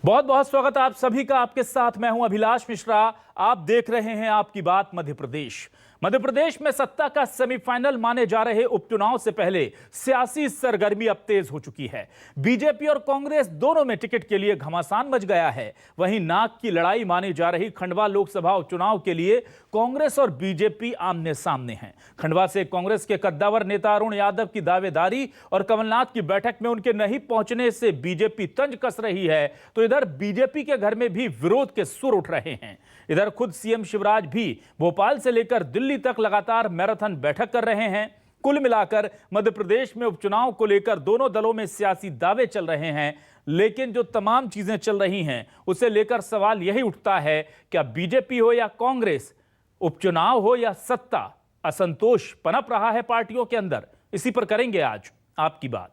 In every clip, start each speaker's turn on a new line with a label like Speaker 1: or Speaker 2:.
Speaker 1: बहुत बहुत स्वागत है आप सभी का। आपके साथ मैं हूं अभिलाष मिश्रा। आप देख रहे हैं आपकी बात मध्य प्रदेश। मध्य प्रदेश में सत्ता का सेमीफाइनल माने जा रहे उपचुनाव से पहले सियासी सरगर्मी अब तेज हो चुकी है। बीजेपी और कांग्रेस दोनों में टिकट के लिए घमासान मच गया है। वहीं नाक की लड़ाई मानी जा रही खंडवा लोकसभा उपचुनाव के लिए कांग्रेस और बीजेपी आमने सामने हैं। खंडवा से कांग्रेस के कद्दावर नेता अरुण यादव की दावेदारी और कमलनाथ की बैठक में उनके नहीं पहुंचने से बीजेपी तंज कस रही है, तो इधर बीजेपी के घर में भी विरोध के सुर उठ रहे हैं। इधर खुद सीएम शिवराज भी भोपाल से लेकर दिल्ली तक लगातार मैराथन बैठक कर रहे हैं। कुल मिलाकर मध्य प्रदेश में उपचुनाव को लेकर दोनों दलों में सियासी दावे चल रहे हैं, लेकिन जो तमाम चीजें चल रही हैं उसे लेकर सवाल यही उठता है, क्या बीजेपी हो या कांग्रेस, उपचुनाव हो या सत्ता, असंतोष पनप रहा है पार्टियों के अंदर। इसी पर करेंगे आज आपकी बात।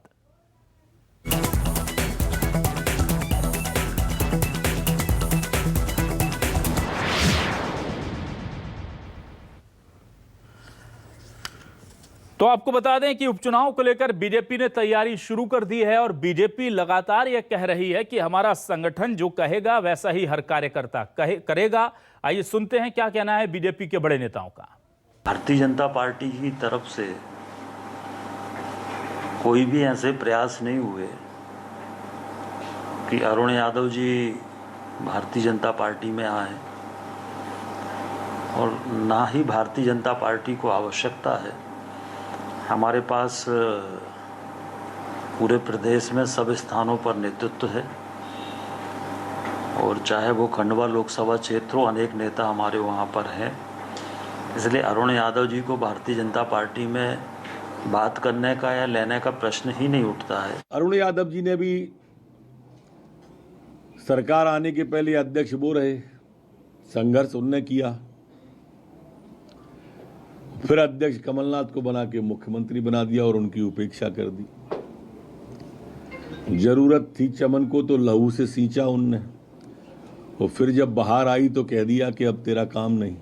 Speaker 1: तो आपको बता दें कि उपचुनाव को लेकर बीजेपी ने तैयारी शुरू कर दी है और बीजेपी लगातार यह कह रही है कि हमारा संगठन जो कहेगा वैसा ही हर कार्यकर्ता करेगा। आइए सुनते हैं क्या कहना है बीजेपी के बड़े नेताओं का।
Speaker 2: भारतीय जनता पार्टी की तरफ से कोई भी ऐसे प्रयास नहीं हुए कि अरुण यादव जी भारतीय जनता पार्टी में आए, और ना ही भारतीय जनता पार्टी को आवश्यकता है। हमारे पास पूरे प्रदेश में सब स्थानों पर नेतृत्व है, और चाहे वो खंडवा लोकसभा क्षेत्र हो, अनेक नेता हमारे वहाँ पर हैं। इसलिए अरुण यादव जी को भारतीय जनता पार्टी में बात करने का या लेने का प्रश्न ही नहीं उठता है।
Speaker 3: अरुण यादव जी ने भी सरकार आने के पहले अध्यक्ष वो रहे, संघर्ष उनने किया, फिर अध्यक्ष कमलनाथ को बना के मुख्यमंत्री बना दिया और उनकी उपेक्षा कर दी। जरूरत थी चमन को तो लहू से सींचा उनने, और फिर जब बाहर आई तो कह दिया कि अब तेरा काम नहीं।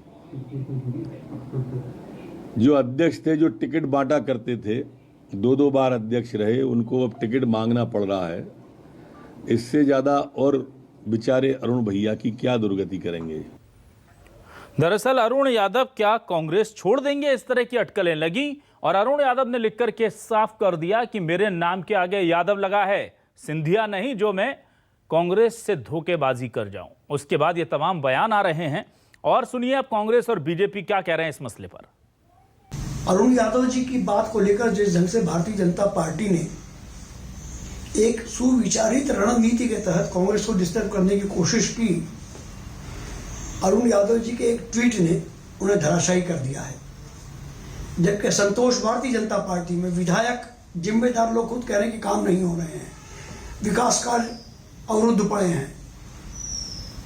Speaker 3: जो अध्यक्ष थे, जो टिकट बांटा करते थे, दो बार अध्यक्ष रहे, उनको अब टिकट मांगना पड़ रहा है। इससे ज्यादा और बेचारे अरुण भैया की क्या दुर्गति करेंगे।
Speaker 1: दरअसल अरुण यादव क्या कांग्रेस छोड़ देंगे, इस तरह की अटकलें लगी और अरुण यादव ने लिख करके साफ कर दिया कि मेरे नाम के आगे यादव लगा है, सिंधिया नहीं जो मैं कांग्रेस से धोखेबाजी कर जाऊं। उसके बाद ये तमाम बयान आ रहे हैं और सुनिए अब कांग्रेस और बीजेपी क्या कह रहे हैं इस मसले पर।
Speaker 4: अरुण यादव जी की बात को लेकर जिस ढंग से भारतीय जनता पार्टी ने एक सुविचारित रणनीति के तहत कांग्रेस को डिस्टर्ब करने की कोशिश की, अरुण यादव जी के एक ट्वीट ने उन्हें धराशायी कर दिया है। जबकि संतोष भारतीय जनता पार्टी में विधायक, जिम्मेदार लोग खुद कह रहे हैं कि काम नहीं हो रहे हैं, विकास कार्य अवरुद्ध पड़े हैं,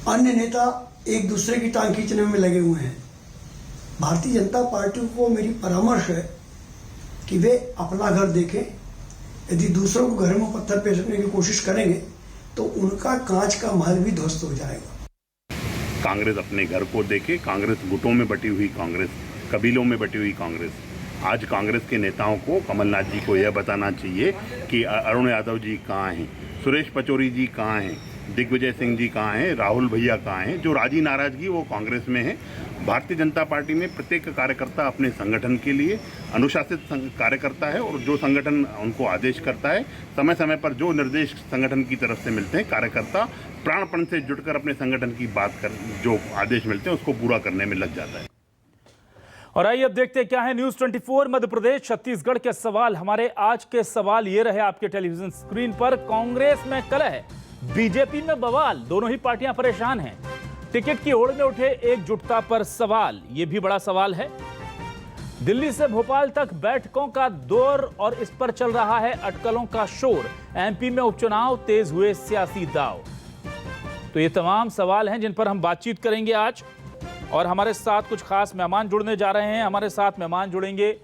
Speaker 4: अन्य नेता एक दूसरे की टांग खींचने में लगे हुए हैं। भारतीय जनता पार्टी को मेरी परामर्श है कि वे अपना घर देखें। यदि दूसरों को घर में पत्थर फेंकने की कोशिश करेंगे तो उनका कांच का महल भी ध्वस्त हो जाएगा।
Speaker 5: कांग्रेस अपने घर को देखे। कांग्रेस गुटों में बटी हुई कांग्रेस, कबीलों में बटी हुई कांग्रेस। आज कांग्रेस के नेताओं को, कमलनाथ जी को यह बताना चाहिए कि अरुण यादव जी कहाँ हैं, सुरेश पचौरी जी कहाँ हैं, दिग्विजय सिंह जी कहाँ हैं, राहुल भैया कहाँ हैं। जो राजी नाराजगी वो कांग्रेस में है। भारतीय जनता पार्टी में प्रत्येक कार्यकर्ता अपने संगठन के लिए अनुशासित कार्यकर्ता है, और जो संगठन उनको आदेश करता है, समय समय पर जो निर्देश संगठन की तरफ से मिलते हैं, कार्यकर्ता प्राणपण से जुटकर अपने संगठन की बात कर, जो आदेश मिलते हैं उसको पूरा करने में लग जाता है।
Speaker 1: और आइए अब देखते हैं क्या है न्यूज़ 24 मध्य प्रदेश छत्तीसगढ़ के सवाल। हमारे आज के सवाल ये रहे आपके टेलीविजन स्क्रीन पर। कांग्रेस में कलह, बीजेपी में बवाल, दोनों ही पार्टियां परेशान हैं। टिकट की होड़ में उठे एकजुटता पर सवाल, यह भी बड़ा सवाल है। दिल्ली से भोपाल तक बैठकों का दौर और इस पर चल रहा है अटकलों का शोर। एमपी में उपचुनाव, तेज हुए सियासी दांव। तो ये तमाम सवाल हैं जिन पर हम बातचीत करेंगे आज, और हमारे साथ कुछ खास मेहमान जुड़ने जा रहे हैं। हमारे साथ मेहमान जुड़ेंगे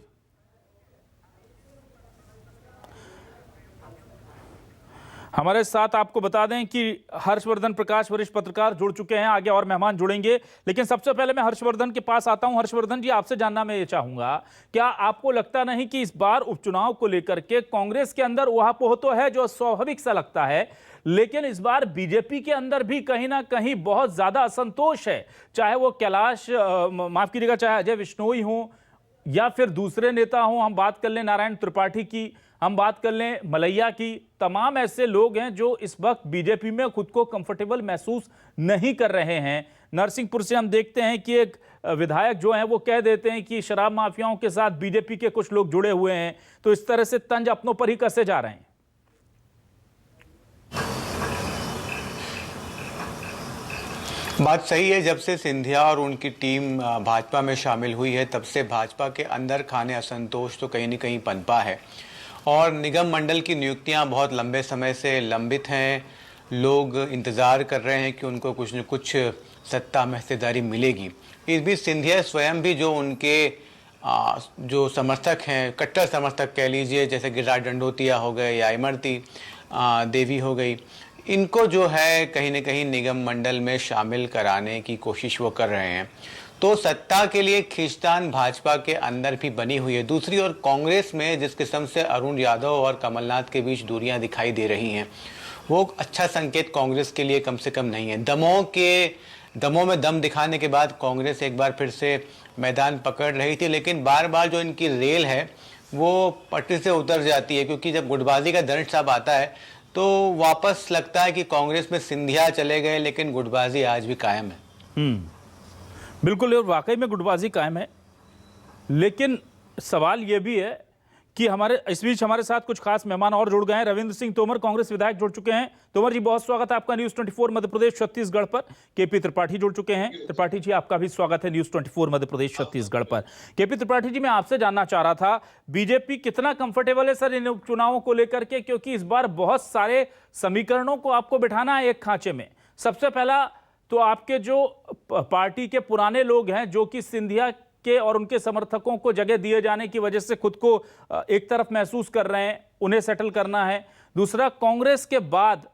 Speaker 1: हमारे साथ आपको बता दें कि हर्षवर्धन प्रकाश वरिष्ठ पत्रकार जुड़ चुके हैं, आगे और मेहमान जुड़ेंगे, लेकिन सबसे पहले मैं हर्षवर्धन के पास आता हूं। हर्षवर्धन जी, आपसे जानना मैं ये चाहूंगा, क्या आपको लगता नहीं कि इस बार उपचुनाव को लेकर के कांग्रेस के अंदर ऊहापोह तो है जो स्वाभाविक सा लगता है, लेकिन इस बार बीजेपी के अंदर भी कहीं ना कहीं बहुत ज्यादा असंतोष है, चाहे वो कैलाश माफ कीजिएगा, चाहे अजय विश्नोई हो या फिर दूसरे नेता हों, हम बात कर लें नारायण त्रिपाठी की, हम बात कर लें मलैया की, तमाम ऐसे लोग हैं जो इस वक्त बीजेपी में खुद को कंफर्टेबल महसूस नहीं कर रहे हैं। नरसिंहपुर से हम देखते हैं कि एक विधायक जो हैं वो कह देते हैं कि शराब माफियाओं के साथ बीजेपी के कुछ लोग जुड़े हुए हैं, तो इस तरह से तंज अपनों पर ही कसे जा रहे हैं।
Speaker 6: बात सही है। जब से सिंधिया और उनकी टीम भाजपा में शामिल हुई है, तब से भाजपा के अंदर खाने असंतोष तो कहीं न कहीं पनपा है और निगम मंडल की नियुक्तियां बहुत लंबे समय से लंबित हैं। लोग इंतज़ार कर रहे हैं कि उनको कुछ न कुछ सत्ता में हिस्सेदारी मिलेगी। इस बीच सिंधिया स्वयं भी जो उनके जो समर्थक हैं, कट्टर समर्थक कह लीजिए, जैसे गिरिराज दंडोतिया हो गए या इमरती देवी हो गई, इनको जो है कहीं न कहीं निगम मंडल में शामिल कराने की कोशिश वो कर रहे हैं। तो सत्ता के लिए खींचतान भाजपा के अंदर भी बनी हुई है। दूसरी ओर कांग्रेस में जिस किस्म से अरुण यादव और कमलनाथ के बीच दूरियां दिखाई दे रही हैं, वो अच्छा संकेत कांग्रेस के लिए कम से कम नहीं है। दमों में दम दिखाने के बाद कांग्रेस एक बार फिर से मैदान पकड़ रही थी, लेकिन बार बार जो इनकी रेल है वो पटरी से उतर जाती है, क्योंकि जब गुटबाजी का दंड साहब आता है तो वापस लगता है कि कांग्रेस में सिंधिया चले गए, लेकिन गुटबाजी आज भी कायम है।
Speaker 1: बिल्कुल, और वाकई में गुटबाजी कायम है, लेकिन सवाल यह भी है कि इस बीच हमारे साथ कुछ खास मेहमान और जुड़ गए हैं। रविंद्र सिंह तोमर कांग्रेस विधायक जुड़ चुके हैं। तोमर जी, बहुत स्वागत है आपका न्यूज 24 मध्य प्रदेश छत्तीसगढ़ पर। केपी त्रिपाठी जुड़ चुके हैं। त्रिपाठी जी, आपका भी स्वागत है न्यूज 24 मध्य प्रदेश छत्तीसगढ़ पर। केपी त्रिपाठी जी, मैं आपसे जानना चाह रहा था, बीजेपी कितना कंफर्टेबल है सर इन उपचुनावों को लेकर के, क्योंकि इस बार बहुत सारे समीकरणों को आपको बिठाना है एक खांचे में। सबसे पहला तो आपके जो पार्टी के पुराने लोग हैं, जो कि सिंधिया के और उनके समर्थकों को जगह दिए जाने की वजह से खुद को एक तरफ महसूस कर रहे हैं, उन्हें सेटल करना है। दूसरा, कांग्रेस के बाद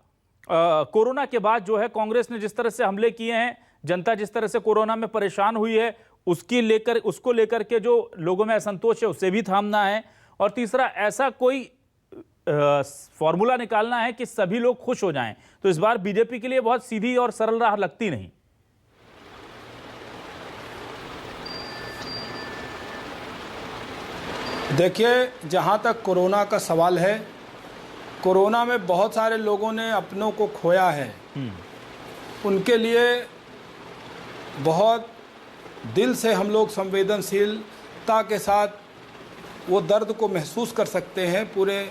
Speaker 1: कोरोना के बाद जो है कांग्रेस ने जिस तरह से हमले किए हैं, जनता जिस तरह से कोरोना में परेशान हुई है, उसको लेकर के जो लोगों में असंतोष है उसे भी थामना है। और तीसरा, ऐसा कोई फॉर्मूला निकालना है कि सभी लोग खुश हो जाएं। तो इस बार बीजेपी के लिए बहुत सीधी और सरल राह लगती नहीं।
Speaker 7: देखिए, जहाँ तक कोरोना का सवाल है, कोरोना में बहुत सारे लोगों ने अपनों को खोया है। उनके लिए बहुत दिल से हम लोग संवेदनशीलता के साथ वो दर्द को महसूस कर सकते हैं। पूरे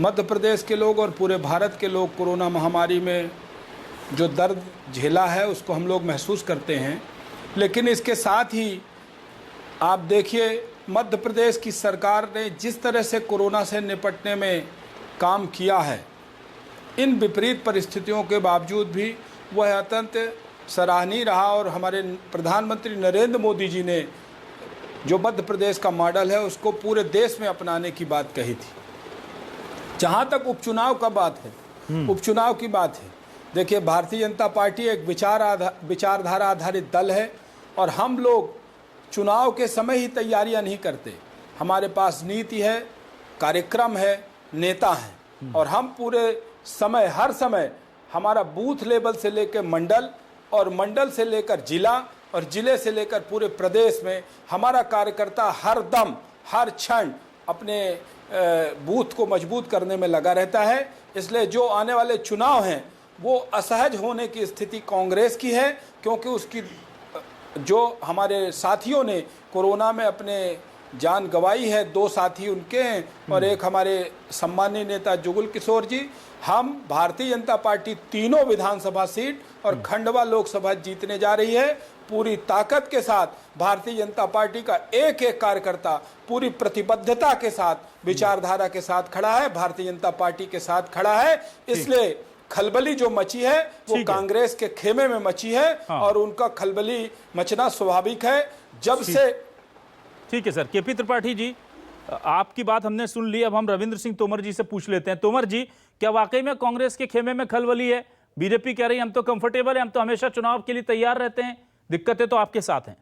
Speaker 7: मध्य प्रदेश के लोग और पूरे भारत के लोग कोरोना महामारी में जो दर्द झेला है उसको हम लोग महसूस करते हैं। लेकिन इसके साथ ही आप देखिए, मध्य प्रदेश की सरकार ने जिस तरह से कोरोना से निपटने में काम किया है, इन विपरीत परिस्थितियों के बावजूद भी वह अत्यंत सराहनीय रहा। और हमारे प्रधानमंत्री नरेंद्र मोदी जी ने जो मध्य प्रदेश का मॉडल है उसको पूरे देश में अपनाने की बात कही थी। जहाँ तक उपचुनाव का बात है, उपचुनाव की बात है, देखिए, भारतीय जनता पार्टी एक विचारधारा आधारित दल है और हम लोग चुनाव के समय ही तैयारियां नहीं करते। हमारे पास नीति है, कार्यक्रम है, नेता हैं और हम पूरे समय, हर समय हमारा बूथ लेवल से लेकर मंडल और मंडल से लेकर जिला और जिले से लेकर पूरे प्रदेश में हमारा कार्यकर्ता हर दम, हर क्षण अपने बूथ को मजबूत करने में लगा रहता है। इसलिए जो आने वाले चुनाव हैं वो असहज होने की स्थिति कांग्रेस की है, क्योंकि उसकी जो हमारे साथियों ने कोरोना में अपने जान गंवाई है, 2 साथी उनके हैं और एक हमारे सम्मानीय नेता जुगल किशोर जी। हम भारतीय जनता पार्टी तीनों विधानसभा सीट और खंडवा लोकसभा जीतने जा रही है। पूरी ताकत के साथ भारतीय जनता पार्टी का एक एक कार्यकर्ता पूरी प्रतिबद्धता के साथ, विचारधारा के साथ खड़ा है, भारतीय जनता पार्टी के साथ खड़ा है। इसलिए खलबली जो मची है वो कांग्रेस के खेमे में मची है। हाँ। और उनका खलबली मचना स्वाभाविक है। जब से
Speaker 1: ठीक है सर। केपी त्रिपाठी जी, आपकी बात हमने सुन ली। अब हम रविंद्र सिंह तोमर जी से पूछ लेते हैं। तोमर जी, क्या वाकई में कांग्रेस के खेमे में खलबली है? बीजेपी कह रही है हम तो कंफर्टेबल है, हम तो हमेशा चुनाव के लिए तैयार रहते हैं, दिक्कतें तो आपके साथ हैं।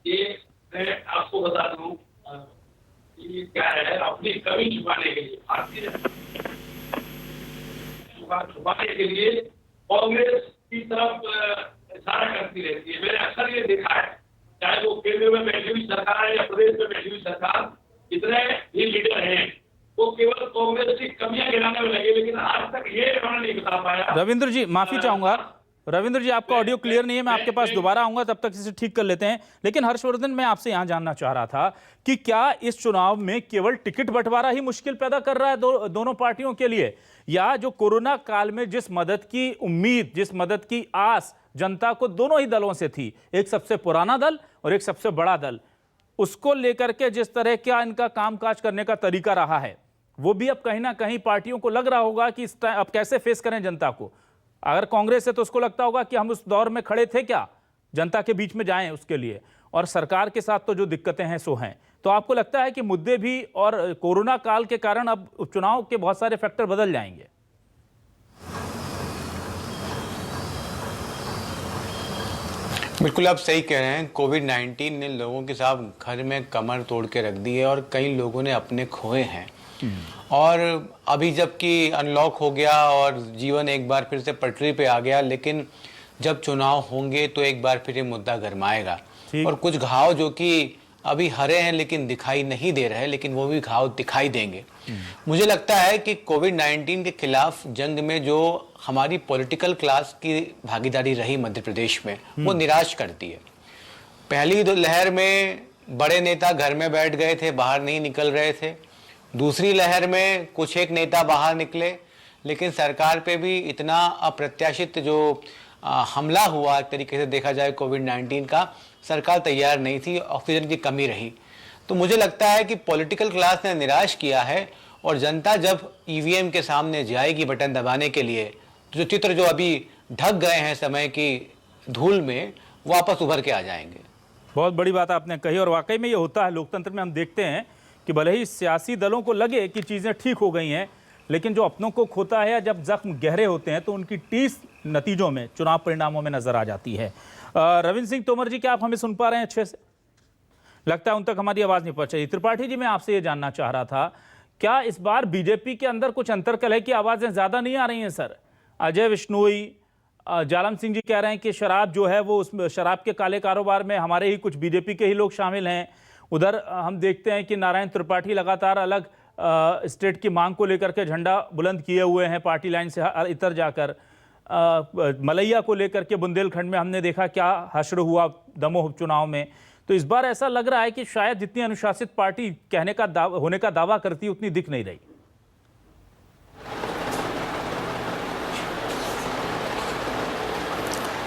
Speaker 8: ये मैं आपको बता दूं, ये क्या है, अपनी कमी छुपाने के लिए, भारतीय छुपाने के लिए कांग्रेस की तरफ इशारा करती रहती है। मैंने अक्सर ये देखा है, चाहे वो केंद्र में बैठी हुई सरकार है या प्रदेश में बैठी हुई सरकार, जितने भी लीडर हैं वो केवल कांग्रेस की कमियां गिनाने में लगे, लेकिन आज तक ये उन्होंने नहीं बता पाया।
Speaker 1: रविंद्र जी, माफी चाहूंगा, रविंद्र जी आपका ऑडियो क्लियर नहीं है, मैं आपके पास दोबारा आऊंगा, तब तक इसे ठीक कर लेते हैं। लेकिन हर्षवर्धन, मैं आपसे यहां जानना चाह रहा था कि क्या इस चुनाव में केवल टिकट बंटवारा ही मुश्किल पैदा कर रहा है दोनों पार्टियों के लिए, या जो कोरोना काल में जिस मदद की उम्मीद, जिस मदद की आस जनता को दोनों ही दलों से थी, एक सबसे पुराना दल और एक सबसे बड़ा दल, उसको लेकर के जिस तरह का इनका कामकाज करने का तरीका रहा है, वो भी अब कहीं ना कहीं पार्टियों को लग रहा होगा कि इस अब कैसे फेस करें जनता को। अगर कांग्रेस है तो उसको लगता होगा कि हम उस दौर में खड़े थे क्या, जनता के बीच में जाएं उसके लिए, और सरकार के साथ तो जो दिक्कतें हैं सो हैं। तो आपको लगता है कि मुद्दे भी और कोरोना काल के कारण अब उपचुनाव के बहुत सारे फैक्टर बदल जाएंगे?
Speaker 6: बिल्कुल आप सही कह रहे हैं। कोविड-19 ने लोगों के साथ घर में कमर तोड़ के रख दी है और कई लोगों ने अपने खोए हैं। और अभी जबकि अनलॉक हो गया और जीवन एक बार फिर से पटरी पे आ गया, लेकिन जब चुनाव होंगे तो एक बार फिर ये मुद्दा गरमाएगा। और कुछ घाव जो कि अभी हरे हैं लेकिन दिखाई नहीं दे रहे, लेकिन वो भी घाव दिखाई देंगे। मुझे लगता है कि कोविड-19 के खिलाफ जंग में जो हमारी पॉलिटिकल क्लास की भागीदारी रही मध्य प्रदेश में, वो निराश करती है। पहली लहर में बड़े नेता घर में बैठ गए थे, बाहर नहीं निकल रहे थे। दूसरी लहर में कुछ एक नेता बाहर निकले, लेकिन सरकार पे भी इतना अप्रत्याशित जो हमला हुआ, एक तरीके से देखा जाए कोविड-19 का, सरकार तैयार नहीं थी, ऑक्सीजन की कमी रही। तो मुझे लगता है कि पॉलिटिकल क्लास ने निराश किया है, और जनता जब ईवीएम के सामने जाएगी बटन दबाने के लिए, तो जो चित्र जो अभी ढक गए हैं समय की धूल में, वापस उभर के आ जाएंगे।
Speaker 1: बहुत बड़ी बात आपने कही, और वाकई में ये होता है लोकतंत्र में। हम देखते हैं कि भले ही सियासी दलों को लगे कि चीज़ें ठीक हो गई हैं, लेकिन जो अपनों को खोता है या जब जख्म गहरे होते हैं तो उनकी टीस नतीजों में, चुनाव परिणामों में नजर आ जाती है। रविंद्र सिंह तोमर जी, क्या आप हमें सुन पा रहे हैं अच्छे से? लगता है उन तक हमारी आवाज़ नहीं पहुंच रही। त्रिपाठी जी, मैं आपसे ये जानना चाह रहा था, क्या इस बार बीजेपी के अंदर कुछ अंतर्कलह की आवाज़ें ज़्यादा नहीं आ रही हैं सर? अजय विश्नोई, जालम सिंह जी कह रहे हैं कि शराब जो है वो, उस शराब के काले कारोबार में हमारे ही कुछ बीजेपी के ही लोग शामिल हैं। उधर हम देखते हैं कि नारायण त्रिपाठी लगातार अलग स्टेट की मांग को लेकर के झंडा बुलंद किए हुए हैं, पार्टी लाइन से इतर जाकर। मलैया को लेकर के बुंदेलखंड में हमने देखा क्या हश्र हुआ दमोह उपचुनाव में। तो इस बार ऐसा लग रहा है कि शायद जितनी अनुशासित पार्टी होने का दावा करती उतनी दिख नहीं रही।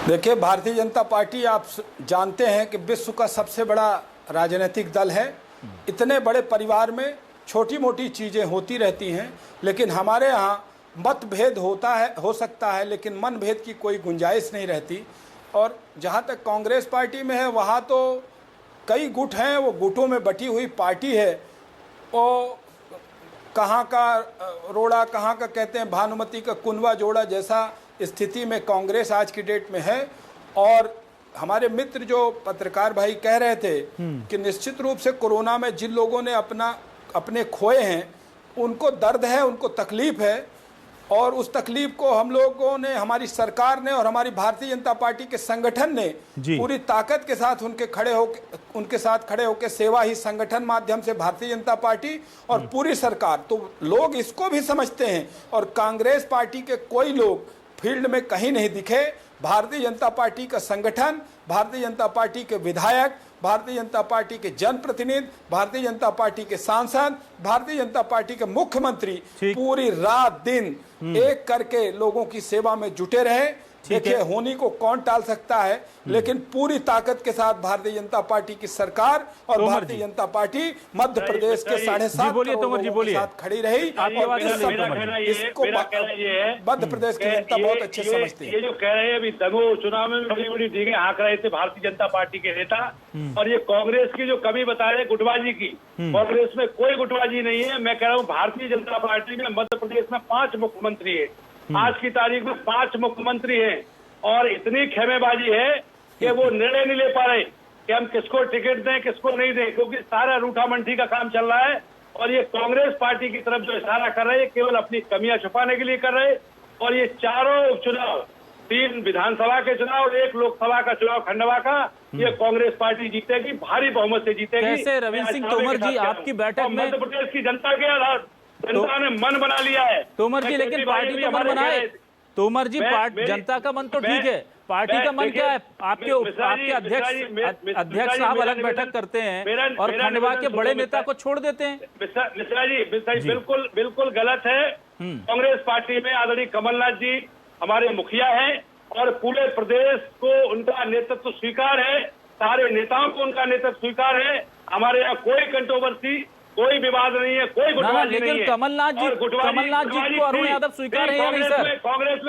Speaker 7: देखिए, भारतीय जनता पार्टी आप जानते हैं कि विश्व का सबसे बड़ा राजनीतिक दल है। इतने बड़े परिवार में छोटी मोटी चीज़ें होती रहती हैं, लेकिन हमारे यहाँ मतभेद हो सकता है, लेकिन मनभेद की कोई गुंजाइश नहीं रहती। और जहाँ तक कांग्रेस पार्टी में है, वहाँ तो कई गुट हैं, वो गुटों में बटी हुई पार्टी है। वो कहाँ का रोड़ा, कहाँ का कहते हैं भानुमति का कुनवा जोड़ा जैसा स्थिति में कांग्रेस आज की डेट में है। और हमारे मित्र जो पत्रकार भाई कह रहे थे कि निश्चित रूप से कोरोना में जिन लोगों ने अपने खोए हैं, उनको दर्द है, उनको तकलीफ है, और उस तकलीफ को हम लोगों ने, हमारी सरकार ने और हमारी भारतीय जनता पार्टी के संगठन ने पूरी ताकत के साथ उनके साथ खड़े होकर सेवा ही संगठन माध्यम से भारतीय जनता पार्टी और पूरी सरकार, तो लोग इसको भी समझते हैं। और कांग्रेस पार्टी के कोई लोग फील्ड में कहीं नहीं दिखे। भारतीय जनता पार्टी का संगठन, भारतीय जनता पार्टी के विधायक, भारतीय जनता पार्टी के जनप्रतिनिधि, भारतीय जनता पार्टी के सांसद, भारतीय जनता पार्टी के मुख्यमंत्री पूरी रात दिन एक करके लोगों की सेवा में जुटे रहे। देखिए होनी को कौन टाल सकता है, लेकिन पूरी ताकत के साथ भारतीय जनता पार्टी की सरकार और भारतीय जनता पार्टी मध्य प्रदेश के 7.5 करोड़ लोगों के साथ खड़ी रही। और इसको मध्य प्रदेश की जनता बहुत अच्छे से समझती है।
Speaker 8: ये जो कह रहे हैं अभी दमोह चुनाव में बड़ी बड़ी डींगे हाँक रहे थे भारतीय जनता पार्टी के नेता, और ये कांग्रेस की जो कमी बता रहे गुटबाजी की, कांग्रेस में कोई गुटबाजी नहीं है। मैं कह रहा हूँ भारतीय जनता पार्टी में मध्य प्रदेश में 5 मुख्यमंत्री है, आज की तारीख में 5 मुख्यमंत्री हैं, और इतनी खेमेबाजी है कि वो निर्णय नहीं ले पा रहे कि हम किसको टिकट दें किसको नहीं दें, क्योंकि सारा रूठा मंडी का काम चल रहा है। और ये कांग्रेस पार्टी की तरफ जो इशारा कर रहे हैं केवल अपनी कमियां छुपाने के लिए कर रहे हैं। और ये चारों उपचुनाव, 3 विधानसभा के चुनाव और 1 लोकसभा का चुनाव खंडवा का, ये कांग्रेस पार्टी जीतेगी, भारी बहुमत से जीतेगी।
Speaker 1: कैसे रविंद्र सिंह तोमर जी आपकी बैठक में
Speaker 8: मध्य प्रदेश की जनता के आधार जनता ने मन बना लिया है
Speaker 1: तोमर जी, लेकिन पार्टी तो मन बनाए। तोमर जी जनता का मन तो ठीक है, पार्टी का मन क्या है? आपके अध्यक्ष साहब अलग बैठक करते हैं और खंडवा के बड़े नेता को छोड़ देते हैं।
Speaker 8: मिश्रा जी बिल्कुल गलत है। कांग्रेस पार्टी में आदरणीय कमलनाथ जी हमारे मुखिया हैं और पूरे प्रदेश को उनका नेतृत्व स्वीकार है, सारे नेताओं को उनका नेतृत्व स्वीकार है। हमारे यहाँ कोई कंट्रोवर्सी, कोई विवाद नहीं है, कोई गुटबाजी नहीं है।
Speaker 1: कमलनाथ जी को अरुण यादव स्वीकार है या नहीं सर?
Speaker 8: कांग्रेस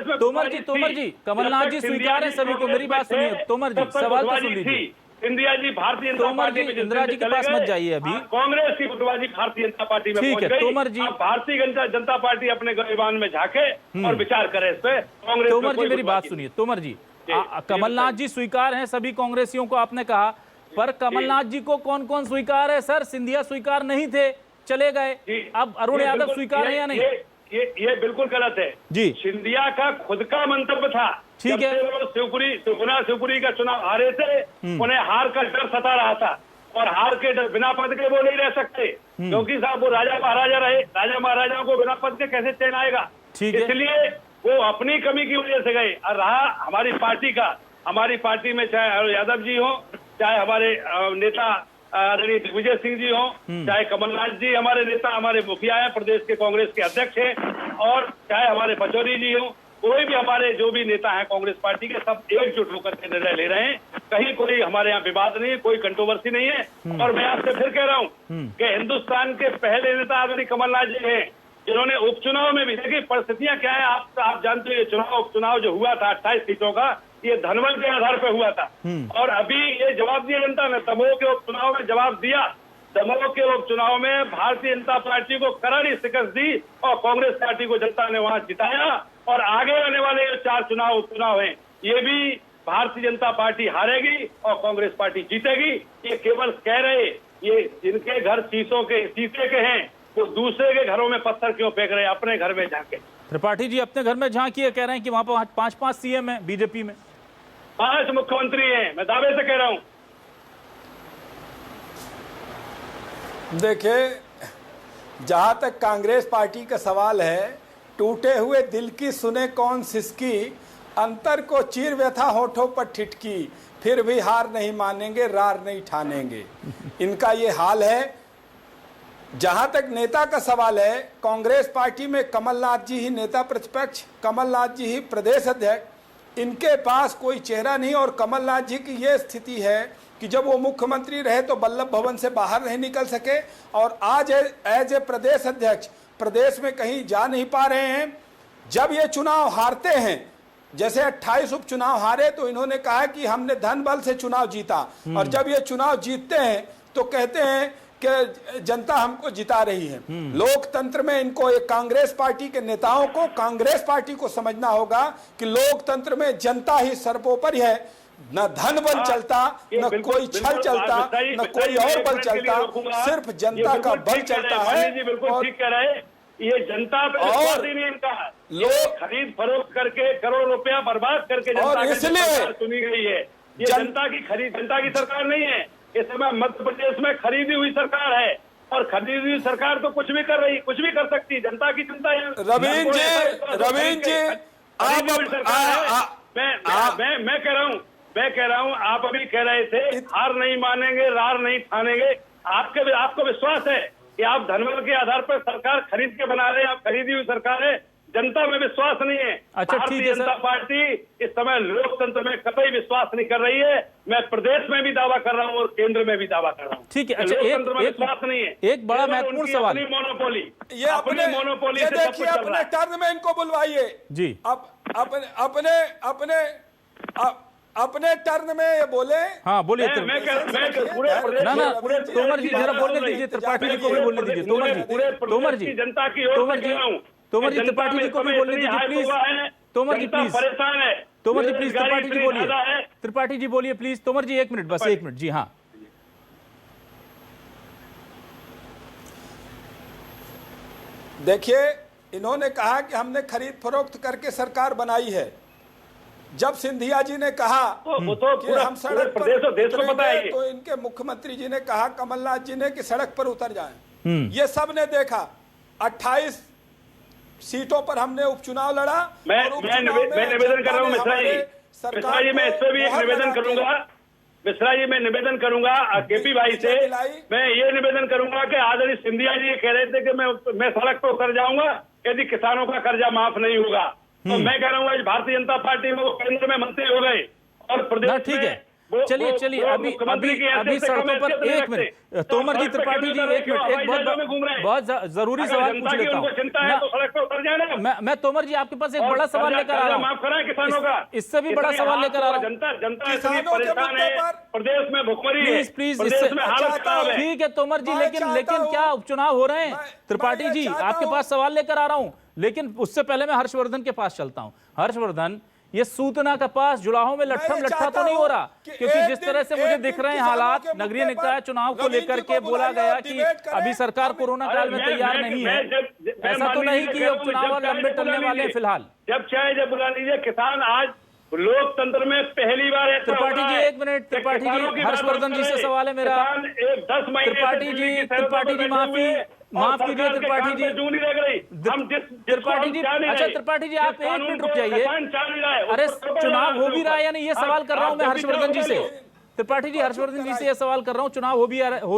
Speaker 8: में
Speaker 1: तोमर जी कमलनाथ जी स्वीकार है सभी को। मेरी बात सुनिए तोमर जी, सवाल तो सुन लीजिए।
Speaker 8: इंदिरा जी भारतीय जनता पार्टी में
Speaker 1: इंदिरा जी के पास मत जाइए अभी।
Speaker 8: कांग्रेस की गुटबाजी भारतीय जनता पार्टी में
Speaker 1: ठीक है तोमर जी,
Speaker 8: भारतीय जनता पार्टी अपने गिरबान में झांके और विचार करे इस पे। कांग्रेस
Speaker 1: तोमर जी मेरी बात सुनिए। तोमर जी, कमलनाथ जी स्वीकार हैं सभी कांग्रेसियों को आपने कहा, पर कमलनाथ जी को कौन कौन स्वीकार है सर? सिंधिया स्वीकार नहीं थे, चले गए, अब अरुण यादव स्वीकार है या नहीं?
Speaker 8: ये बिल्कुल गलत है
Speaker 1: जी।
Speaker 8: सिंधिया का खुद का मंतव्य था,
Speaker 1: ठीक है,
Speaker 8: शिवपुरी का चुनाव हारे थे, उन्हें हार का डर सता रहा था, और हार के डर बिना पद के वो नहीं रह सकते, क्योंकि साहब वो राजा महाराजा रहे, राजा महाराजाओं को बिना पद के कैसे चैन आएगा? इसलिए वो अपनी कमी की वजह से गए। और रहा हमारी पार्टी का, हमारी पार्टी में चाहे अरुण यादव जी हो, चाहे हमारे नेता आदरणीय दिग्विजय सिंह जी हो, चाहे कमलनाथ जी हमारे नेता, हमारे मुखिया हैं, प्रदेश के कांग्रेस के अध्यक्ष हैं, और चाहे हमारे पचौरी जी हो, कोई भी हमारे जो भी नेता हैं कांग्रेस पार्टी के, सब एकजुट होकर के निर्णय ले रहे हैं। कहीं कोई हमारे यहाँ विवाद नहीं है, कोई कंट्रोवर्सी नहीं है। और मैं आपसे फिर कह रहा हूँ कि हिंदुस्तान के पहले नेता आदरणीय कमलनाथ जी हैं, जिन्होंने उपचुनाव में भी, देखिए परिस्थितियां क्या है आप जानते हैं, उपचुनाव जो हुआ था 28 सीटों का, ये धनबल के आधार पर हुआ था। और अभी ये जवाब दिया जनता ने, दमोह के उपचुनाव में जवाब दिया। दमोह के उपचुनाव में भारतीय जनता पार्टी को करारी शिकस्त दी और कांग्रेस पार्टी को जनता ने वहां जिताया। और आगे आने वाले 4 उपचुनाव हैं, ये भी भारतीय जनता पार्टी हारेगी और कांग्रेस पार्टी जीतेगी। ये केवल कह रहे, ये जिनके घर शीशे के हैं, वो दूसरे के घरों में पत्थर क्यों फेंक रहे हैं, अपने घर में झांके।
Speaker 1: त्रिपाठी जी अपने घर में झांकिए, कह रहे हैं कि वहां पर 5 सीएम है बीजेपी में,
Speaker 8: 5 मुख्यमंत्री हैं, मैं दावे से कह रहा हूं।
Speaker 7: देखिए जहां तक कांग्रेस पार्टी का सवाल है, टूटे हुए दिल की सुने कौन सिसकी, अंतर को चीर व्यथा होठों पर ठिठकी, फिर भी हार नहीं मानेंगे, रार नहीं ठानेंगे। इनका ये हाल है। जहां तक नेता का सवाल है, कांग्रेस पार्टी में कमलनाथ जी ही नेता प्रतिपक्ष, कमलनाथ जी ही प्रदेश अध्यक्ष, इनके पास कोई चेहरा नहीं। और कमलनाथ जी की ये स्थिति है कि जब वो मुख्यमंत्री रहे तो वल्लभ भवन से बाहर नहीं निकल सके, और आज एज ए प्रदेश अध्यक्ष प्रदेश में कहीं जा नहीं पा रहे हैं। जब ये चुनाव हारते हैं, जैसे 28 उपचुनाव हारे, तो इन्होंने कहा कि हमने धन बल से चुनाव जीता, और जब ये चुनाव जीतते हैं तो कहते हैं कि जनता हमको जिता रही है। लोकतंत्र में इनको, एक कांग्रेस पार्टी के नेताओं को, कांग्रेस पार्टी को समझना होगा कि लोकतंत्र में जनता ही सर्वोपरि है। न धन बल चलता, न कोई छल चलता, न कोई और बल चलता, सिर्फ जनता का बल चलता है।
Speaker 8: बिल्कुल ठीक कह रहे हैं, ये जनता पे और इनका लोग खरीद फरोख्त करके करोड़ रुपया बर्बाद करके जनता की चुनी गई है। ये जनता की सरकार नहीं है। इस समय मध्य प्रदेश में खरीदी हुई सरकार है, और खरीदी हुई सरकार तो कुछ भी कर रही, कुछ भी कर सकती है। जनता की चिंता है।
Speaker 7: रवीन जी
Speaker 8: मैं कह रहा हूँ आप अभी कह रहे थे हार नहीं मानेंगे, रार नहीं ठानेंगे। आपको विश्वास है कि आप धनबल के आधार पर सरकार खरीद के बना रहे हैं, आप खरीदी हुई सरकार है। जनता में विश्वास नहीं है।
Speaker 1: अच्छा, ठीक
Speaker 8: भारतीय
Speaker 1: है सर।
Speaker 8: जनता पार्टी इस समय लोकतंत्र में कतई विश्वास नहीं कर रही है। मैं प्रदेश में भी दावा कर रहा हूँ और केंद्र में भी दावा कर रहा हूँ।
Speaker 1: ठीक है, अच्छा,
Speaker 8: लोकतंत्र में
Speaker 1: एक
Speaker 8: विश्वास नहीं है।
Speaker 1: एक बड़ा
Speaker 8: केवल
Speaker 1: महत्वपूर्ण
Speaker 8: उनकी
Speaker 1: सवाल।
Speaker 8: अपनी मोनोपोली,
Speaker 7: ये अपने
Speaker 8: मोनोपोली
Speaker 7: ये
Speaker 8: से सब
Speaker 7: देखिए,
Speaker 8: कुछ चल रहा
Speaker 7: अपने
Speaker 8: है।
Speaker 7: टर्न में इनको बुलवाइए
Speaker 1: जी।
Speaker 7: अपने टर्न में ये बोले।
Speaker 1: हाँ, बोलिए।
Speaker 8: मैं पूरे प्रदेश
Speaker 1: ना ना,
Speaker 8: पूरे
Speaker 1: तोमर जी जरा बोलने दीजिए, त्रिपाठी जी को भी बोलने दीजिए। तोमर जी, तोमर जी,
Speaker 8: जनता की ओर
Speaker 1: तोमर
Speaker 8: से
Speaker 1: जी,
Speaker 8: कह रहा हूं।
Speaker 1: तोमर जी,
Speaker 8: जनता
Speaker 1: त्रिपाठी
Speaker 8: में
Speaker 1: जी को भी
Speaker 8: समय
Speaker 1: बोलने
Speaker 8: इतनी
Speaker 1: दीजिए
Speaker 8: हाइप
Speaker 1: प्लीज।
Speaker 8: हुआ है,
Speaker 1: तोमर जी
Speaker 8: जनता
Speaker 1: प्लीज,
Speaker 8: परेशान है।
Speaker 1: तोमर जी प्लीज,
Speaker 8: बेरोजगारी
Speaker 1: त्रिपाठी जी
Speaker 8: इतनी
Speaker 1: बोलिए,
Speaker 8: ज्यादा है।
Speaker 1: त्रिपाठी जी बोलिए प्लीज। तोमर जी 1 मिनट, बस 1 मिनट। जी हाँ,
Speaker 7: देखिए, इन्होंने कहा कि हमने खरीद फरोख्त करके सरकार बनाई है। जब सिंधिया जी ने कहा
Speaker 8: वो तो
Speaker 7: कि
Speaker 8: पूरा
Speaker 7: हम सड़क पर
Speaker 8: प्रदेश और देश को पता है
Speaker 7: उतरेंगे,
Speaker 8: ये।
Speaker 7: तो इनके मुख्यमंत्री जी ने कहा, कमलनाथ जी ने, कि सड़क पर उतर जाएं। ये सब ने देखा। 28 सीटों पर हमने उपचुनाव लड़ा।
Speaker 8: मैं
Speaker 7: और उपचुनाव में
Speaker 8: निवेदन कर रहा हूँ
Speaker 7: जनता ने
Speaker 8: मिश्रा जी,
Speaker 7: हमारे सरकार
Speaker 8: मिश्रा जी, मैं
Speaker 7: को
Speaker 8: इस पे भी एक
Speaker 7: मोहर
Speaker 8: निवेदन
Speaker 7: लगा के
Speaker 8: करूंगा। मिश्रा जी, मैं निवेदन करूंगा केपी भाई से। मैं ये निवेदन करूंगा कि आदरणीय सिंधिया जी ये कह रहे थे कि मैं सड़क पर उतर जाऊंगा यदि किसानों का कर्जा माफ नहीं होगा। तो मैं कह रहा हूँ आज भारतीय जनता पार्टी में वो केंद्र में मंत्री हो गए और प्रदेश
Speaker 1: ना ठीक है।
Speaker 8: में
Speaker 1: चलिए चलिए, अभी सड़कों पर 1 मिनट। तोमर जी, त्रिपाठी जी 1 मिनट, एक बहुत जरूरी सवाल पूछ लेता हूँ।
Speaker 8: तो सड़क पर उतर जाए।
Speaker 1: मैं तोमर जी आपके पास एक बड़ा सवाल लेकर आ रहा हूँ।
Speaker 8: माफ कराएं किसानों का।
Speaker 1: इससे भी बड़ा सवाल लेकर आ रहा हूँ।
Speaker 8: जनता इतनी
Speaker 7: किसानों के
Speaker 8: परेशान
Speaker 7: मुद्दे
Speaker 8: है,
Speaker 7: पर
Speaker 8: प्रदेश में भुखमरी है,
Speaker 1: प्लीज
Speaker 8: प्रदेश में हालत खराब है।
Speaker 1: ठीक है तोमर जी,
Speaker 7: मैं
Speaker 1: लेकिन
Speaker 7: चाहता हूं-
Speaker 1: क्या उपचुनाव हो रहे हैं?
Speaker 7: मैं
Speaker 1: त्रिपाठी
Speaker 7: ये
Speaker 1: जी,
Speaker 7: चाहता
Speaker 1: आपके
Speaker 7: हूं-
Speaker 1: पास सवाल लेकर आ रहा हूं, लेकिन उससे पहले मैं हर्षवर्धन के पास चलता हूं। हर्षवर्धन, ये सूतना का पास जुलाहों में लट्ठम
Speaker 7: ये
Speaker 1: लट्ठा
Speaker 7: चाहता
Speaker 1: तो नहीं हो
Speaker 7: हूं
Speaker 1: रहा,
Speaker 7: कि
Speaker 1: क्योंकि
Speaker 7: एक
Speaker 1: जिस
Speaker 7: दिन-
Speaker 1: तरह से मुझे
Speaker 7: एक
Speaker 1: दिख
Speaker 7: दिन
Speaker 1: रहे हैं
Speaker 7: किसानों
Speaker 1: हालात,
Speaker 7: के मुद्दे
Speaker 1: नगरीय निकाय
Speaker 7: पर
Speaker 1: चुनाव को
Speaker 7: रवींद्र
Speaker 1: लेकर
Speaker 7: जी
Speaker 1: के
Speaker 7: को
Speaker 1: बोला
Speaker 7: बुलाइए
Speaker 1: गया
Speaker 7: और
Speaker 1: कि
Speaker 7: डिबेट करें।
Speaker 1: अभी सरकार कोरोना काल में तैयार नहीं है। ऐसा तो नहीं कि उपचुनाव और लंबे टलने वाले हैं फिलहाल।
Speaker 8: जब चाहे जब बुला लीजिए। किसान आज लोकतंत्र में पहली बार ऐसा
Speaker 1: त्रिपाठी
Speaker 8: हो रहा
Speaker 1: जी
Speaker 8: है
Speaker 1: 1 मिनट,
Speaker 8: कि
Speaker 1: त्रिपाठी
Speaker 8: किसानों
Speaker 1: जी,
Speaker 8: की बात
Speaker 1: हर्षवर्धन जी
Speaker 8: मत
Speaker 1: से
Speaker 8: करें।
Speaker 1: सवाल है मेरा।
Speaker 8: किसान एक 10 महीने से
Speaker 1: त्रिपाठी
Speaker 8: दिल्ली
Speaker 1: जी,
Speaker 8: की सड़कों
Speaker 1: त्रिपाठी
Speaker 8: पर
Speaker 1: जी,
Speaker 8: बैठे हुए हैं और
Speaker 1: माफ कीजिए
Speaker 8: सरकार के
Speaker 1: त्रिपाठी
Speaker 8: कान
Speaker 1: जी।
Speaker 8: पे जूं नहीं लग रही। हम
Speaker 1: त्रिपाठी जी, अच्छा त्रिपाठी जी, आप 1 मिनट रुक जाइए। अरे चुनाव हो भी रहा है या नहीं, ये सवाल कर रहा हूं मैं हर्षवर्धन जी से। त्रिपाठी जी, हर्षवर्धन जी से ये सवाल कर रहा हूं, चुनाव हो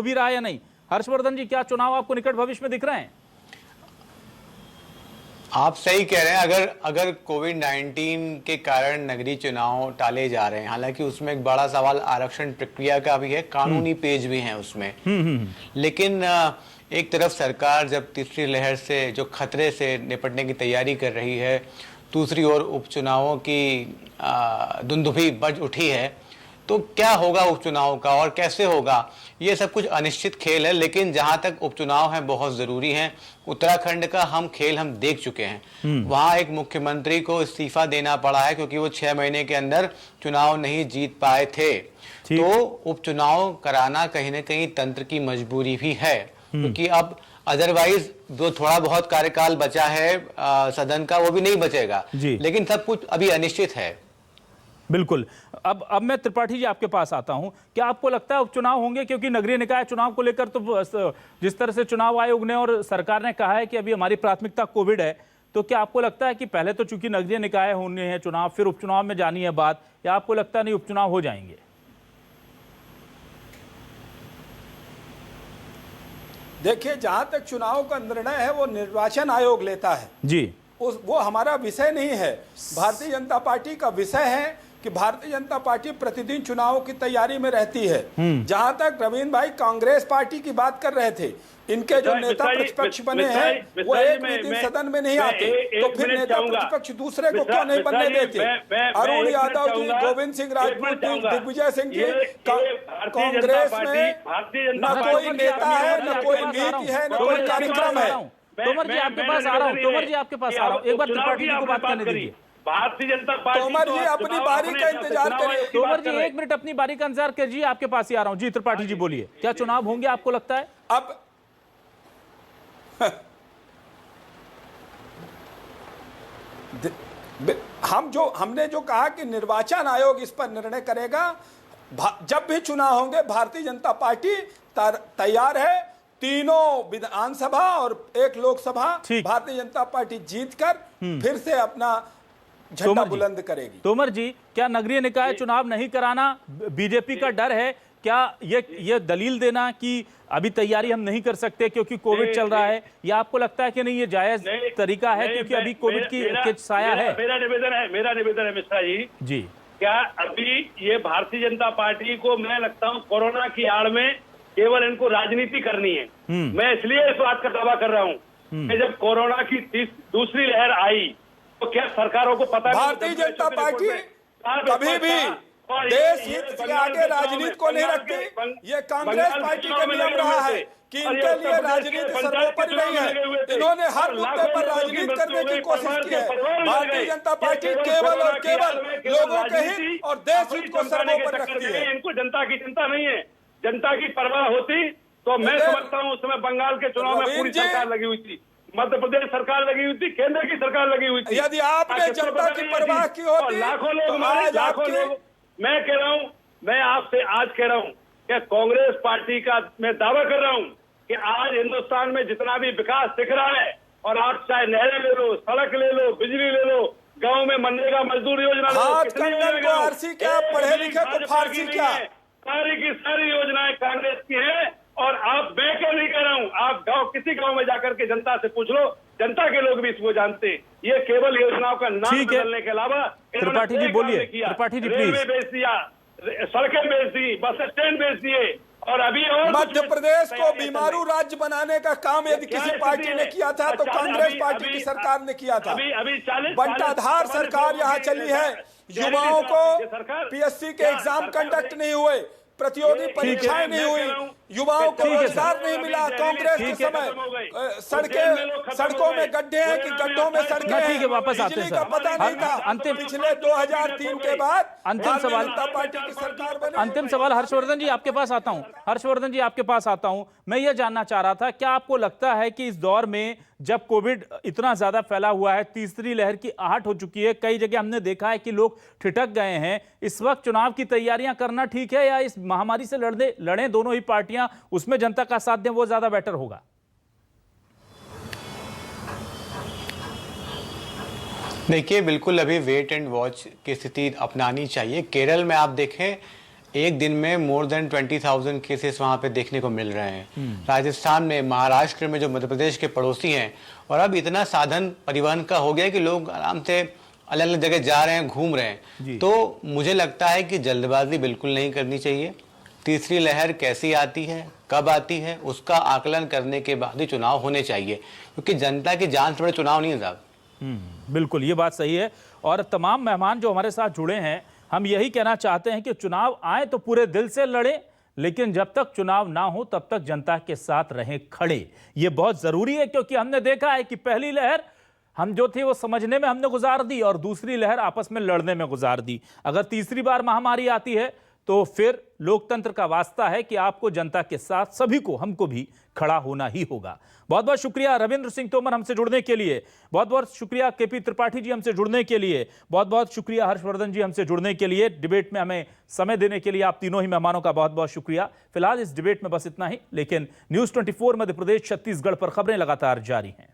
Speaker 1: भी रहा है या नहीं? हर्षवर्धन जी, क्या चुनाव आपको निकट भविष्य में दिख रहे हैं?
Speaker 6: आप सही कह रहे हैं। अगर कोविड-19 के कारण नगरीय चुनाव टाले जा रहे हैं, हालांकि उसमें एक बड़ा सवाल आरक्षण प्रक्रिया का भी है, कानूनी पेज भी है उसमें। लेकिन एक तरफ सरकार जब तीसरी लहर से जो खतरे से निपटने की तैयारी कर रही है, दूसरी ओर उपचुनावों की धुंधुभी बज उठी है, तो क्या होगा उपचुनाव का और कैसे होगा, ये सब कुछ अनिश्चित खेल है। लेकिन जहां तक उपचुनाव है बहुत जरूरी है। उत्तराखंड का खेल हम देख चुके हैं। वहां एक मुख्यमंत्री को इस्तीफा देना पड़ा है क्योंकि वो 6 महीने के अंदर चुनाव नहीं जीत पाए थे। तो उपचुनाव कराना कहीं ना कहीं तंत्र की मजबूरी भी है, क्योंकि अब अदरवाइज जो थोड़ा बहुत कार्यकाल बचा है सदन का, वो भी नहीं बचेगा। लेकिन सब कुछ अभी अनिश्चित है।
Speaker 1: बिल्कुल। अब मैं त्रिपाठी जी आपके पास आता हूं। क्या आपको लगता है उपचुनाव होंगे? क्योंकि नगरीय निकाय चुनाव को लेकर तो जिस तरह से चुनाव आयोग ने और सरकार ने कहा है कि अभी हमारी प्राथमिकता कोविड है, तो क्या आपको लगता है कि पहले तो चूंकि नगरीय निकाय होने हैं चुनाव, फिर उपचुनाव में जानी है बात, या आपको लगता नहीं उपचुनाव हो जाएंगे?
Speaker 7: देखिए, जहां तक चुनाव का निर्णय है वो निर्वाचन आयोग लेता है
Speaker 1: जी।
Speaker 7: वो हमारा विषय नहीं है। भारतीय जनता पार्टी का विषय है कि भारतीय जनता पार्टी प्रतिदिन चुनाव की तैयारी में रहती है। जहां तक रवींद्र भाई कांग्रेस पार्टी की बात कर रहे थे, इनके जो नेता प्रतिपक्ष बने हैं वो एक भी दिन सदन में नहीं आते, तो फिर नेता प्रतिपक्ष दूसरे को क्यों नहीं बनने देते? अरुण यादव जी, गोविंद सिंह राजपूत जी, दिग्विजय सिंह जी, कांग्रेस में न कोई नेता है, न कोई नीति है, न कोई कार्यक्रम है।
Speaker 1: तोमर जी आपके पास आ रहा हूं, तोमर जी आपके पास आ रहा हूं, एक बार त्रिपाठी जी को बात करने दीजिए।
Speaker 8: भारतीय जनता पार्टी
Speaker 7: तोमर जी अपनी बारी का इंतजार करिए।
Speaker 1: तोमर जी 1 मिनट अपनी बारी का इंतजार कीजिए, आपके पास ही आ रहा हूं। जी त्रिपाठी जी बोलिए, क्या चुनाव होंगे आपको लगता है?
Speaker 7: अब हमने जो कहा कि निर्वाचन आयोग इस पर निर्णय करेगा। जब भी चुनाव होंगे भारतीय जनता पार्टी तैयार है। तीनों विधानसभा और 1 लोकसभा भारतीय जनता पार्टी जीतकर फिर से अपना झंडा बुलंद करेगी।
Speaker 1: तोमर जी, क्या नगरीय निकाय चुनाव नहीं कराना बीजेपी का डर है क्या ये दलील देना कि अभी तैयारी हम नहीं कर सकते क्योंकि कोविड चल रहा है, या आपको लगता है कि नहीं ये जायज तरीका है क्योंकि अभी कोविड की साया है?
Speaker 8: मेरा निवेदन है मिश्रा जी, क्या अभी ये भारतीय जनता पार्टी को मैं लगता हूँ कोरोना की आड़ में केवल इनको राजनीति करनी है। मैं इसलिए इस बात का दावा कर रहा हूँ कि जब कोरोना की दूसरी लहर आई तो क्या सरकारों को पता
Speaker 7: भारतीय जनता पार्टी कभी भी देश हित के आगे राजनीति को नहीं रखती। ये कांग्रेस पार्टी का नियम रहा है कि इनके लिए राजनीति सर्वोपरि नहीं है। इन्होंने हर मुद्दे पर राजनीति करने की कोशिश की है। भारतीय जनता पार्टी केवल और केवल लोगों के हित और देश हित को सर्वोपरि रखती है।
Speaker 8: इनको जनता की चिंता नहीं है। जनता की परवाह होती तो मैं समझता हूँ उस समय बंगाल के चुनाव में पूरी सरकार लगी हुई थी, मध्य प्रदेश सरकार लगी हुई थी, केंद्र की सरकार लगी हुई थी।
Speaker 7: यदि आपने जनता की परवाह की होती
Speaker 8: लाखों लोग,
Speaker 7: लाखों लोग,
Speaker 8: मैं कह रहा हूं, मैं आपसे आज कह रहा हूं कि कांग्रेस पार्टी का मैं दावा कर रहा हूं कि आज हिंदुस्तान में जितना भी विकास दिख रहा है, और आप चाहे नहरें ले लो, सड़क ले लो, बिजली ले लो, गांव में मनरेगा मजदूर योजना ले लो,
Speaker 7: फारसी क्या, पढ़े लिखे को फारसी क्या,
Speaker 8: सारी की सारी योजनाएं कांग्रेस की है। और आप, मैं क्या नहीं कह रहा हूं, आप किसी गांव में जाकर के जनता से पूछ लो, जनता के लोग भी इसको जानते हैं। ये केवल योजनाओं का नाम बदलने के अलावा,
Speaker 1: त्रिपाठी जी बोलिए, त्रिपाठी जी प्लीज।
Speaker 8: रेलवे बेच दिया, सड़कें बेच दी, बस स्टैंड बेच दिए, और अभी और
Speaker 7: मध्य प्रदेश को बीमारू राज्य बनाने का काम यदि किसी पार्टी ने किया था तो कांग्रेस पार्टी की सरकार ने किया था।
Speaker 8: अभी 40
Speaker 7: बंटाधार सरकार यहाँ चली है। युवाओं को पीएससी के एग्जाम कंडक्ट नहीं हुए, प्रतियोगी परीक्षाएं नहीं हुई, युवाओं को रोजगार नहीं मिला। कांग्रेस के समय सड़कों में गड्ढे हैं कि गड्ढों में सड़कें हैं।
Speaker 1: ठीक है, वापस आते हैं
Speaker 7: का पता नहीं था।
Speaker 1: अंतिम
Speaker 7: पिछले 2003 के बाद
Speaker 1: अंतिम सवाल,
Speaker 7: पार्टी की सरकार बनी।
Speaker 1: अंतिम सवाल हर्षवर्धन जी आपके पास आता हूं। हर्षवर्धन जी आपके पास आता हूं। मैं ये जानना चाह रहा था, क्या आपको लगता है कि इस दौर में जब कोविड इतना ज्यादा फैला हुआ है, तीसरी लहर की आहट हो चुकी है, कई जगह हमने देखा है कि लोग ठिठक गए हैं, इस वक्त चुनाव की तैयारियां करना ठीक है, या इस महामारी से लड़े दोनों ही पार्टियां, उसमें जनता का साथ दें, वो ज्यादा बेटर होगा?
Speaker 6: देखिए, बिल्कुल अभी वेट एंड वॉच की स्थिति अपनानी चाहिए। केरल में आप देखें, एक दिन में मोर देन 20,000 केसेस वहाँ पे देखने को मिल रहे हैं। राजस्थान में, महाराष्ट्र में, जो मध्य प्रदेश के पड़ोसी हैं, और अब इतना साधन परिवहन का हो गया है कि लोग आराम से अलग अलग जगह जा रहे हैं, घूम रहे हैं। तो मुझे लगता है कि जल्दबाजी बिल्कुल नहीं करनी चाहिए। तीसरी लहर कैसी आती है, कब आती है, उसका आकलन करने के बाद ही चुनाव होने चाहिए, क्योंकि जनता की जान से बड़े चुनाव नहीं है साहब।
Speaker 1: बिल्कुल, ये बात सही है। और तमाम मेहमान जो हमारे साथ जुड़े हैं, हम यही कहना चाहते हैं कि चुनाव आए तो पूरे दिल से लड़ें, लेकिन जब तक चुनाव ना हो तब तक जनता के साथ रहें खड़े। ये बहुत जरूरी है, क्योंकि हमने देखा है कि पहली लहर हम जो थी वो समझने में हमने गुजार दी, और दूसरी लहर आपस में लड़ने में गुजार दी। अगर तीसरी बार महामारी आती है तो फिर लोकतंत्र का वास्ता है कि आपको जनता के साथ, सभी को, हमको भी खड़ा होना ही होगा। बहुत बहुत शुक्रिया रविंद्र सिंह तोमर हमसे जुड़ने के लिए, बहुत बहुत शुक्रिया केपी त्रिपाठी जी हमसे जुड़ने के लिए, बहुत बहुत शुक्रिया हर्षवर्धन जी हमसे जुड़ने के लिए। डिबेट में हमें समय देने के लिए आप तीनों ही मेहमानों का बहुत बहुत शुक्रिया। फिलहाल इस डिबेट में बस इतना ही, लेकिन न्यूज़ 24 मध्य प्रदेश छत्तीसगढ़ पर खबरें लगातार जारी हैं।